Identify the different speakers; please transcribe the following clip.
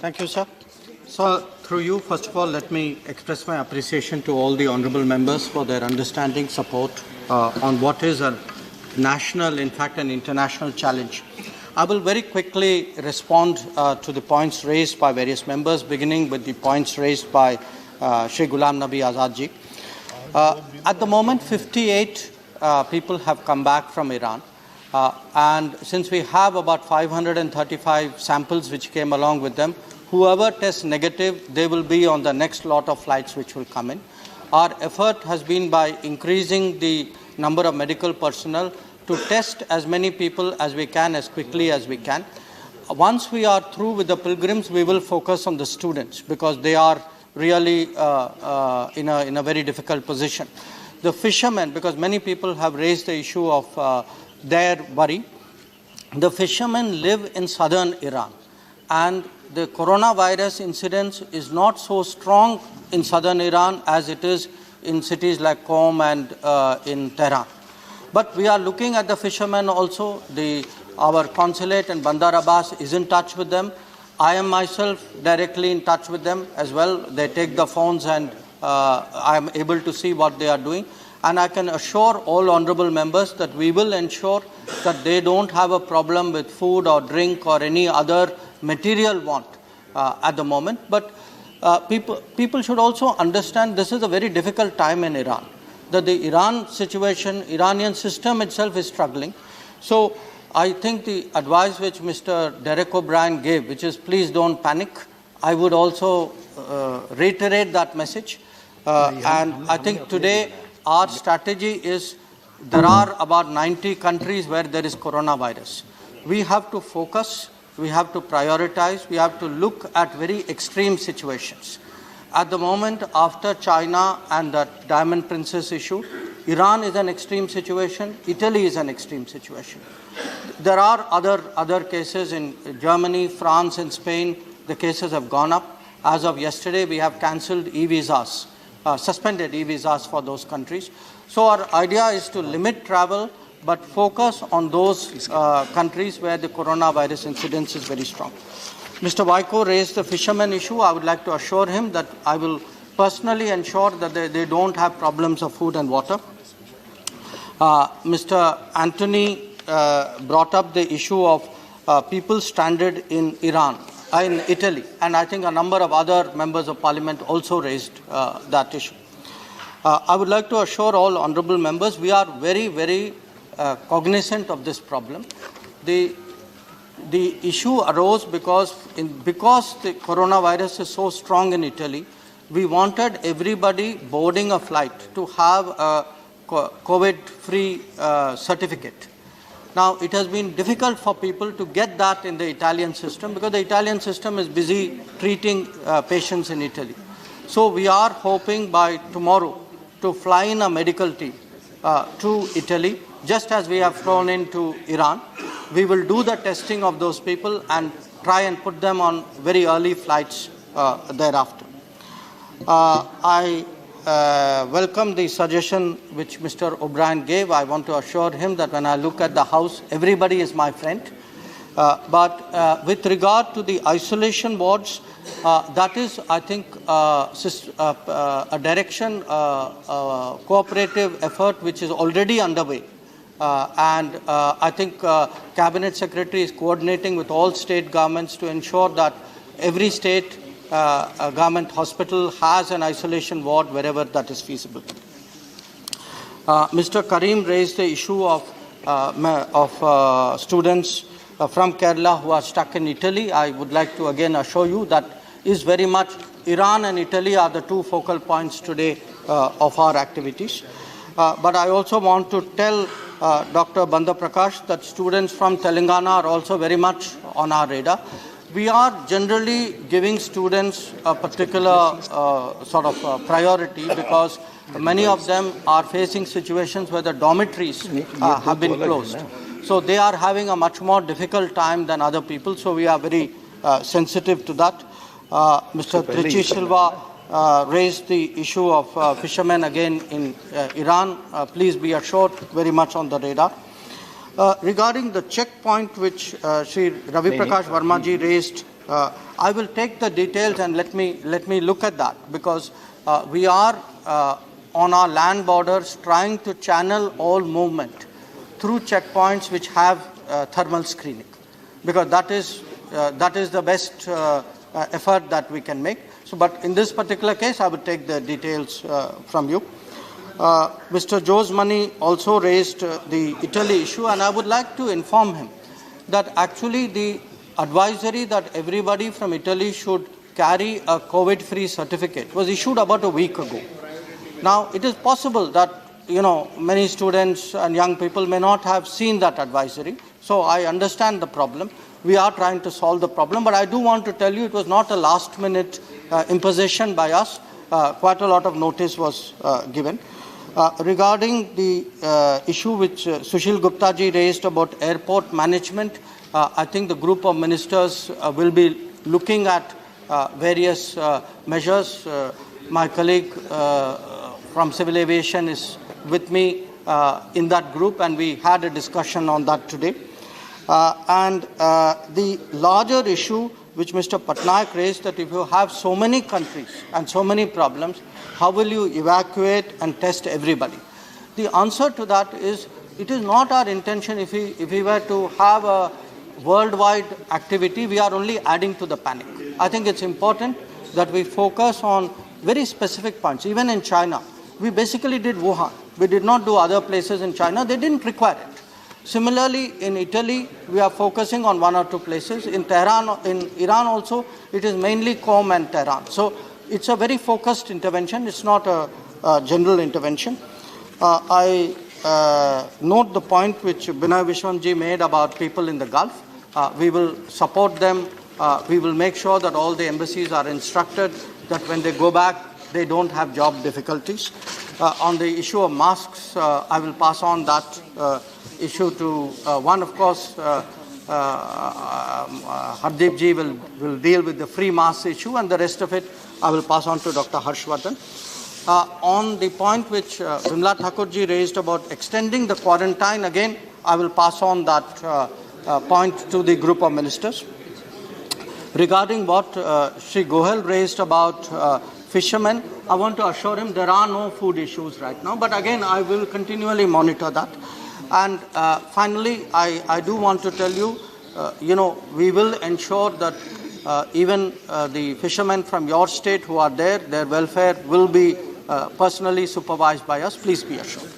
Speaker 1: Thank you, sir. So, through you, first of all, let me express my appreciation to all the honourable members for their understanding, support on what is a national, in fact, an international challenge. I will very quickly respond to the points raised by various members, beginning with the points raised by Shri Ghulam Nabi Azad ji. At the moment, 58 people have come back from Iran. And since we have about 535 samples which came along with them, whoever tests negative, they will be on the next lot of flights which will come in. Our effort has been by increasing the number of medical personnel to test as many people as we can, as quickly as we can. Once we are through with the pilgrims, we will focus on the students because they are really in a very difficult position. The fishermen, because many people have raised the issue of their worry. The fishermen live in southern Iran, and the coronavirus incidence is not so strong in southern Iran as it is in cities like Qom and in Tehran. But we are looking at the fishermen also. Our consulate in Bandar Abbas is in touch with them. I am myself directly in touch with them as well. They take the phones and I am able to see what they are doing. And I can assure all honourable members that we will ensure that they don't have a problem with food or drink or any other material want at the moment. But people should also understand this is a very difficult time in Iran. That the Iran situation, Iranian system itself is struggling. So I think the advice which Mr. Derek O'Brien gave, which is please don't panic, I would also reiterate that message. And I think today our strategy is there are about 90 countries where there is coronavirus. We have to focus, we have to prioritize, we have to look at very extreme situations. At the moment, after China and the Diamond Princess issue, Iran is an extreme situation, Italy is an extreme situation. There are other cases in Germany, France and Spain. The cases have gone up. As of yesterday, we have cancelled e-visas. Suspended e-visas for those countries. So our idea is to limit travel but focus on those countries where the coronavirus incidence is very strong. Mr. Waiko raised the fishermen issue. I would like to assure him that I will personally ensure that they don't have problems of food and water. Mr. Anthony brought up the issue of people stranded in Italy, and I think a number of other members of parliament also raised that issue. I would like to assure all honourable members we are very, very cognizant of this problem. The issue arose because the coronavirus is so strong in Italy, we wanted everybody boarding a flight to have a COVID-free certificate. Now, it has been difficult for people to get that in the Italian system because the Italian system is busy treating patients in Italy. So we are hoping by tomorrow to fly in a medical team to Italy, just as we have flown into Iran. We will do the testing of those people and try and put them on very early flights thereafter. I welcome the suggestion which Mr. O'Brien gave. I want to assure him that when I look at the House, everybody is my friend. But with regard to the isolation wards, that is, I think, a direction, cooperative effort which is already underway. And I think Cabinet Secretary is coordinating with all state governments to ensure that every state a government hospital has an isolation ward wherever that is feasible. Mr. Karim raised the issue of students from Kerala who are stuck in Italy. I would like to again assure you that is very much Iran and Italy are the two focal points today of our activities. But I also want to tell Dr. Bandha Prakash that students from Telangana are also very much on our radar. We are generally giving students a particular sort of priority because many of them are facing situations where the dormitories have been closed. So they are having a much more difficult time than other people. So we are very sensitive to that. Mr. Trichy Silva raised the issue of fishermen again in Iran. Please be assured, very much on the radar. Regarding the checkpoint which Sri Ravi Prakash Verma ji raised I will take the details and let me look at that, because we are on our land borders trying to channel all movement through checkpoints which have thermal screening, because that is the best effort that we can make. So, but in this particular case, I will take the details from you. Mr. Jose Mani also raised the Italy issue, and I would like to inform him that actually the advisory that everybody from Italy should carry a COVID-free certificate was issued about a week ago. Now, it is possible that many students and young people may not have seen that advisory. So I understand the problem. We are trying to solve the problem, but I do want to tell you it was not a last-minute imposition by us. Quite a lot of notice was given. Regarding the issue which Sushil Gupta ji raised about airport management, I think the group of ministers will be looking at various measures. My colleague from Civil Aviation is with me in that group, and we had a discussion on that today. And the larger issue which Mr. Patnaik raised, that if you have so many countries and so many problems, how will you evacuate and test everybody? The answer to that is, it is not our intention. If we were to have a worldwide activity, we are only adding to the panic. I think it's important that we focus on very specific points. Even in China, we basically did Wuhan. We did not do other places in China. They didn't require it. Similarly, in Italy, we are focusing on one or two places. In Tehran, in Iran also, it is mainly Qom and Tehran. So it's a very focused intervention. It's not a general intervention. I note the point which Binay Vishwamji made about people in the Gulf. We will support them. We will make sure that all the embassies are instructed that when they go back, they don't have job difficulties. On the issue of masks, I will pass on that issue to one, of course, Hardeep ji will deal with the free mask issue, and the rest of it I will pass on to Dr. Harshvardhan. On the point which Vimla Thakur ji raised about extending the quarantine, again, I will pass on that point to the group of ministers. Regarding what Shri Gohel raised about fishermen, I want to assure him there are no food issues right now, but again, I will continually monitor that. And finally, I do want to tell you, we will ensure that even the fishermen from your state who are there, their welfare will be personally supervised by us. Please be assured.